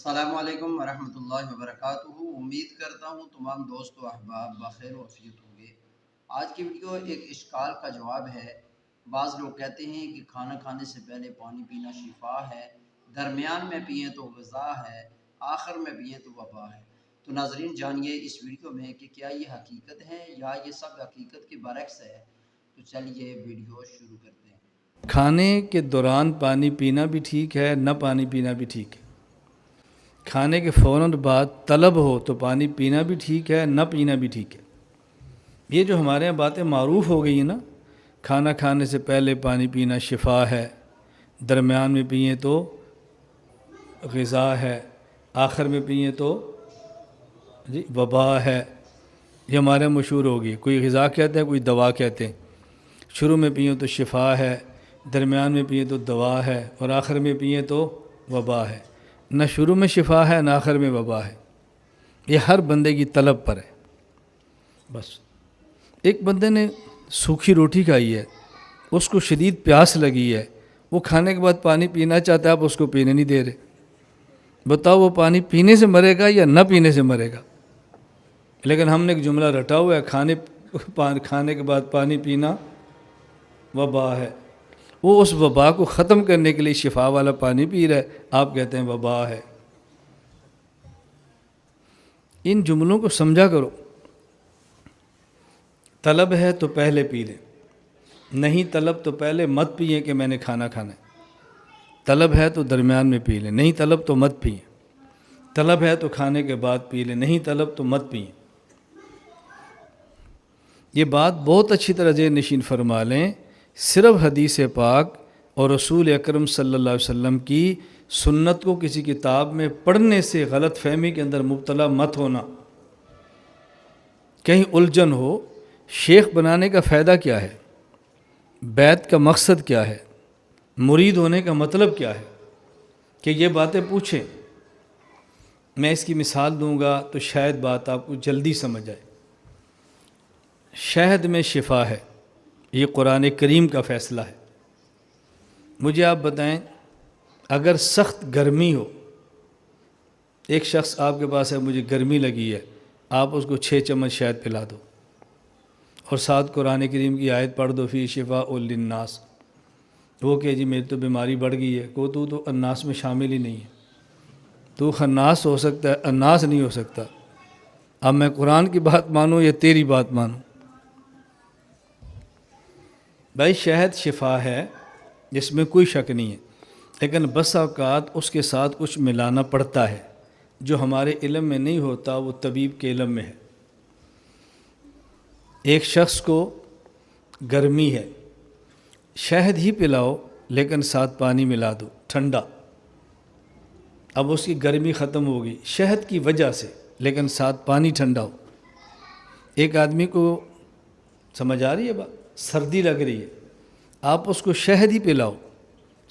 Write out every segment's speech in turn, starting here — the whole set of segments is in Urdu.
السلام علیکم ورحمۃ اللہ وبرکاتہ۔ امید کرتا ہوں تمام دوست و احباب بخیر و عافیت ہوں گے۔ آج کی ویڈیو ایک اشکال کا جواب ہے۔ بعض لوگ کہتے ہیں کہ کھانا کھانے سے پہلے پانی پینا شفا ہے، درمیان میں پئیں تو غذا ہے، آخر میں پئیں تو وبا ہے۔ تو ناظرین جانیے اس ویڈیو میں کہ کیا یہ حقیقت ہے یا یہ سب حقیقت کے برعکس ہے۔ تو چلیے ویڈیو شروع کرتے ہیں۔ کھانے کے دوران پانی پینا بھی ٹھیک ہے، نہ پانی پینا بھی ٹھیک ہے۔ کھانے کے فوراً بعد طلب ہو تو پانی پینا بھی ٹھیک ہے، نہ پینا بھی ٹھیک ہے۔ یہ جو ہمارے یہاں باتیں معروف ہو گئی ہیں نا، کھانا کھانے سے پہلے پانی پینا شفا ہے، درمیان میں پئیں تو غذا ہے، آخر میں پئیں تو وبا ہے، یہ ہمارے یہاں مشہور ہو گئی۔ کوئی غذا کہتے ہیں، کوئی دوا کہتے ہیں۔ شروع میں پئیں تو شفا ہے، درمیان میں پئیں تو دوا ہے، اور آخر میں پئیں تو وبا ہے۔ نہ شروع میں شفا ہے، نہ آخر میں وبا ہے۔ یہ ہر بندے کی طلب پر ہے۔ بس ایک بندے نے سوکھی روٹی کھائی ہے، اس کو شدید پیاس لگی ہے، وہ کھانے کے بعد پانی پینا چاہتا ہے، آپ اس کو پینے نہیں دے رہے۔ بتاؤ وہ پانی پینے سے مرے گا یا نہ پینے سے مرے گا؟ لیکن ہم نے ایک جملہ رٹا ہوا ہے، کھانے کے بعد پانی پینا وبا ہے۔ وہ اس وبا کو ختم کرنے کے لیے شفا والا پانی پی رہا ہے، آپ کہتے ہیں وبا ہے۔ ان جملوں کو سمجھا کرو۔ طلب ہے تو پہلے پی لیں، نہیں طلب تو پہلے مت پئیں کہ میں نے کھانا کھانا ہے۔ طلب ہے تو درمیان میں پی لیں، نہیں طلب تو مت پئیں۔ طلب ہے تو کھانے کے بعد پی لیں، نہیں طلب تو مت پئیں۔ یہ بات بہت اچھی طرح ذہن نشین فرما لیں۔ صرف حدیث پاک اور رسول اکرم صلی اللہ علیہ وسلم کی سنت کو کسی کتاب میں پڑھنے سے غلط فہمی کے اندر مبتلا مت ہونا۔ کہیں الجھن ہو، شیخ بنانے کا فائدہ کیا ہے، بیعت کا مقصد کیا ہے، مرید ہونے کا مطلب کیا ہے، کہ یہ باتیں پوچھیں۔ میں اس کی مثال دوں گا تو شاید بات آپ کو جلدی سمجھ آئے۔ شہد میں شفا ہے، یہ قرآن کریم کا فیصلہ ہے۔ مجھے آپ بتائیں، اگر سخت گرمی ہو، ایک شخص آپ کے پاس ہے، مجھے گرمی لگی ہے، آپ اس کو 6 چمچ شہد پلا دو اور ساتھ قرآن کریم کی آیت پڑھ دو، فی شفاء للناس۔ وہ کہ جی میری تو بیماری بڑھ گئی ہے، تو تو الناس میں شامل ہی نہیں ہے، تو خناس ہو سکتا ہے، الناس نہیں ہو سکتا۔ اب میں قرآن کی بات مانوں یا تیری بات مانوں؟ بھائی شہد شفا ہے، جس میں کوئی شک نہیں ہے، لیکن بس اوقات اس کے ساتھ کچھ ملانا پڑتا ہے جو ہمارے علم میں نہیں ہوتا، وہ طبیب کے علم میں ہے۔ ایک شخص کو گرمی ہے، شہد ہی پلاؤ لیکن ساتھ پانی ملا دو ٹھنڈا، اب اس کی گرمی ختم ہوگی شہد کی وجہ سے، لیکن ساتھ پانی ٹھنڈا ہو۔ ایک آدمی کو سمجھ آ رہی ہے بات، سردی لگ رہی ہے، آپ اس کو شہد ہی پلاؤ،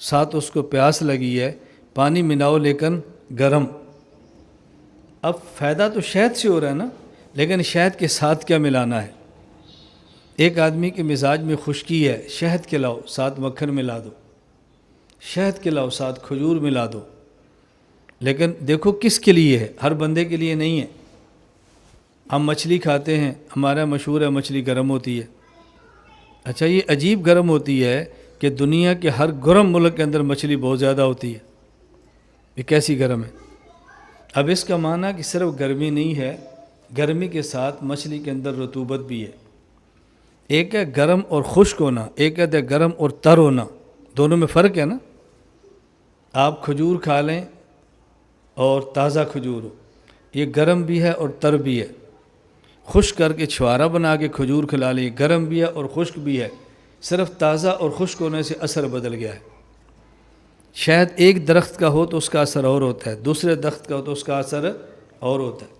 ساتھ اس کو پیاس لگی ہے، پانی ملاؤ لیکن گرم۔ اب فائدہ تو شہد سے ہو رہا ہے نا، لیکن شہد کے ساتھ کیا ملانا ہے؟ ایک آدمی کے مزاج میں خشکی ہے، شہد کھلاؤ ساتھ مکھن ملا دو، شہد کھلاؤ ساتھ کھجور ملا دو، لیکن دیکھو کس کے لیے ہے، ہر بندے کے لیے نہیں ہے۔ ہم مچھلی کھاتے ہیں، ہمارا مشہور ہے مچھلی گرم ہوتی ہے۔ اچھا یہ عجیب گرم ہوتی ہے کہ دنیا کے ہر گرم ملک کے اندر مچھلی بہت زیادہ ہوتی ہے، یہ کیسی گرم ہے؟ اب اس کا معنی کہ صرف گرمی نہیں ہے، گرمی کے ساتھ مچھلی کے اندر رطوبت بھی ہے۔ ایک ہے گرم اور خشک ہونا، ایک ہے گرم اور تر ہونا، دونوں میں فرق ہے نا۔ آپ کھجور کھا لیں اور تازہ کھجور ہو، یہ گرم بھی ہے اور تر بھی ہے۔ خشک کر کے چھوارا بنا کے کھجور کھلا لیں، گرم بھی ہے اور خشک بھی ہے، صرف تازہ اور خشک ہونے سے اثر بدل گیا ہے۔ شاید ایک درخت کا ہو تو اس کا اثر اور ہوتا ہے، دوسرے درخت کا ہو تو اس کا اثر اور ہوتا ہے۔